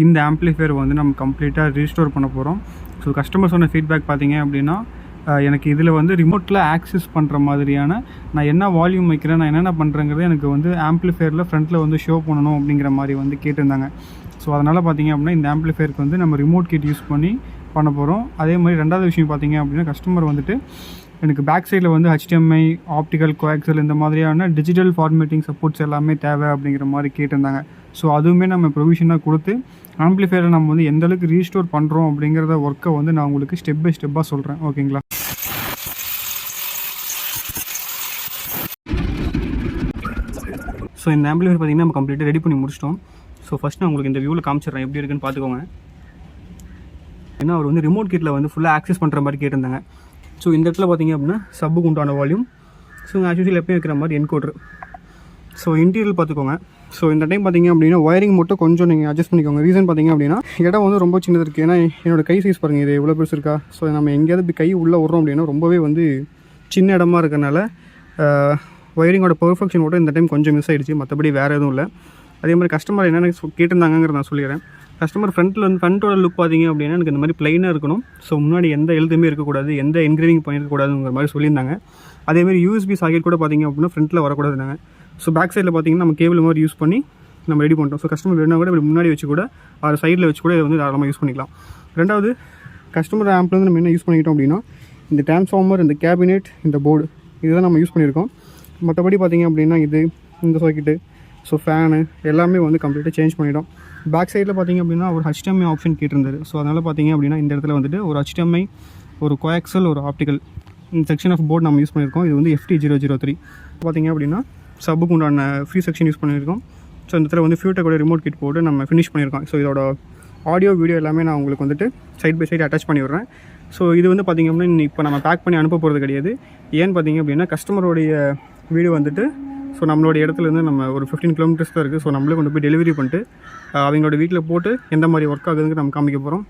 இந்த ஆம்ப்ளிஃபையர் வந்து நம்ம கம்ப்ளீட்டாக ரீஸ்டோர் பண்ண போகிறோம். ஸோ கஸ்டமர் சொன்ன ஃபீட்பேக் பார்த்தீங்க அப்படின்னா, எனக்கு இதில் வந்து ரிமோட்டில் ஆக்சஸ் பண்ணுற மாதிரியான நான் என்ன வால்யூம் வைக்கிறேன், நான் என்னென்ன பண்ணுறேங்கிறது எனக்கு வந்து ஆம்ப்ளிஃபையரில் ஃப்ரண்ட்டில் வந்து ஷோ பண்ணணும் அப்படிங்கிற மாதிரி வந்து கேட்டிருந்தாங்க. ஸோ அதனால் பார்த்தீங்க அப்படின்னா இந்த ஆம்ப்ளிஃபையருக்கு வந்து நம்ம ரிமோட் கிட் யூஸ் பண்ண போகிறோம். அதே மாதிரி ரெண்டாவது விஷயம் பார்த்தீங்க அப்படின்னா, கஸ்டமர் வந்துட்டு எனக்கு பேக் சைடில் வந்து HDMI, ஆப்டிக்கல், கோஆக்சல் இந்த மாதிரியான டிஜிட்டல் ஃபார்மேட்டிங் சப்போர்ட்ஸ் எல்லாமே தேவை அப்படிங்கிற மாதிரி கேட்டிருந்தாங்க. ஸோ அதுவுமே நம்ம ப்ரொவிஷனாக கொடுத்து ஆம்ப்ளிஃபையரை நம்ம வந்து எந்தளவுக்கு ரீஸ்டோர் பண்ணுறோம் அப்படிங்கிறத ஒர்க்கை வந்து நான் உங்களுக்கு ஸ்டெப் பை ஸ்டெப்பாக சொல்கிறேன். ஓகேங்களா? ஸோ இந்த ஆம்ப்ளிஃபையர் பார்த்திங்கன்னா நம்ம கம்ப்ளீட்டாக ரெடி பண்ணி முடிச்சிட்டோம். ஸோ ஃபஸ்ட் நான் உங்களுக்கு இந்த வியூவில் காமிச்சிடுறேன் எப்படி இருக்குன்னு பார்த்துக்கோங்க. ஏன்னா அவர் வந்து ரிமோட் கிட்டில் வந்து ஃபுல்லாக ஆக்சஸ் பண்ணுற மாதிரி கேட்டிருந்தாங்க. ஸோ இந்த இடத்துல பார்த்திங்க அப்படின்னா சப்புக்கு உண்டான வால்யூம், ஸோ ஆஸ் யூசுவல் எப்பயும் வைக்கிற மாதிரி என்கோடர். ஸோ இன்டீரியல் பார்த்துக்கோங்க. ஸோ இந்த டைம் பார்த்திங்க அப்படின்னா ஒயரிங் மட்டும் கொஞ்சம் நீங்கள் அட்ஜஸ்ட் பண்ணிக்கோங்க. ரீசன் பார்த்திங்க அப்படின்னா இடம் வந்து ரொம்ப சின்னது இருக்குது. ஏன்னா என்னோடய கை சைஸ் பாருங்கள், இது எவ்வளோ பெருசு இருக்கா. ஸோ நம்ம எங்கேயாவது இப்படி கை உள்ளே விட்றோம் அப்படின்னா ரொம்பவே வந்து சின்ன இடமா இருக்கிறனால ஒயரிங்கோட பர்ஃபெக்ஷன் மட்டும் இந்த டைம் கொஞ்சம் மிஸ் ஆகிடுச்சு. மற்றபடி வேறு எதுவும் இல்லை. அதே மாதிரி கஸ்டமர் என்னென்ன கேட்டிருந்தாங்கிறத நான் சொல்லிடுறேன். கஸ்டமர் ஃப்ரண்ட்டோட லுக் பார்த்திங்க அப்படின்னா எனக்கு இந்த மாதிரி ப்ளைனாக இருக்கணும். ஸோ முன்னாடி எந்த எழுதுமே இருக்கக்கூடாது, எந்த என்கிரேவிங் பண்ணியிருக்கக்கூடாதுங்கிற மாதிரி சொல்லியிருந்தாங்க. அதேமாதிரி USB சாக்கெட் கூட பார்த்திங்க அப்படின்னா ஃப்ரண்ட்டில் வரக்கூடாதுனாங்க. ஸோ பேக் சைடில் பார்த்திங்கன்னா நம்ம கேபிள் மாதிரி யூஸ் பண்ணி நம்ம ரெடி பண்ணிட்டோம். ஸோ கஸ்டமர் வேணால் கூட இப்படி முன்னாடி வச்சு கூட அது சைடில் வச்சு கூட இதை வந்து தாராளமாக யூஸ் பண்ணிக்கலாம். ரெண்டாவது, கஸ்டமர் ஆம்பில் வந்து நம்ம என்ன யூஸ் பண்ணிக்கிட்டோம் அப்படின்னா இந்த டிரான்ஸ்ஃபார்மர், இந்த கேபினெட், இந்த போர்டு இதுதான் நம்ம யூஸ் பண்ணியிருக்கோம். மற்றபடி பார்த்திங்க அப்படின்னா இந்த சாக்கெட்டு, ஸோ ஃபேனு எல்லாமே வந்து கம்ப்ளீட்டாக சேஞ்ச் பண்ணிட்டோம். பேக் சைடில் பார்த்திங்க அப்படின்னா ஒரு HDMI ஆப்ஷன் கேட்டிருந்தாரு. ஸோ அதனால் பார்த்திங்க அப்படின்னா இந்த இடத்துல வந்துட்டு ஒரு HDMI, ஒரு கோஆக்சல், ஒரு ஆப்டிக்கல் இந்த செக்ஷன் ஆஃப் போர்டு நம்ம யூஸ் பண்ணியிருக்கோம். இது வந்து FT003 பார்த்திங்க அப்படின்னா சப்புக்கு உண்டான ஃப்ரீ செக்ஷன் யூஸ் பண்ணியிருக்கோம். ஸோ இந்த இடத்துல வந்து ஃபியூட்டர் கூட ரிமோட் கிட் போட்டு நம்ம ஃபினிஷ் பண்ணியிருக்கோம். ஸோ இதோட ஆடியோ வீடியோ எல்லாமே நான் உங்களுக்கு வந்துட்டு சைட் பை சைடு அட்டாச் பண்ணி விட்றேன். ஸோ இது வந்து பார்த்திங்க அப்படின்னா இப்போ நம்ம பேக் பண்ணி அனுப்ப போகிறது கிடையாது. ஏன்னு பார்த்திங்க அப்படின்னா கஸ்டமருடைய வீடு வந்துட்டு ஸோ நம்மளோட இடத்துலேருந்து நம்ம ஒரு 15 கிலோமீட்டர்ஸ் தான் இருக்குது. ஸோ நம்மளே கொண்டு போய் டெலிவரி பண்ணிட்டு அவங்களோட வீட்டில் போட்டு எந்த மாதிரி ஒர்க் ஆகுதுன்னு நம்ம காமிக்க போகிறோம்.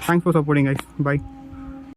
Thanks for supporting guys. Bye.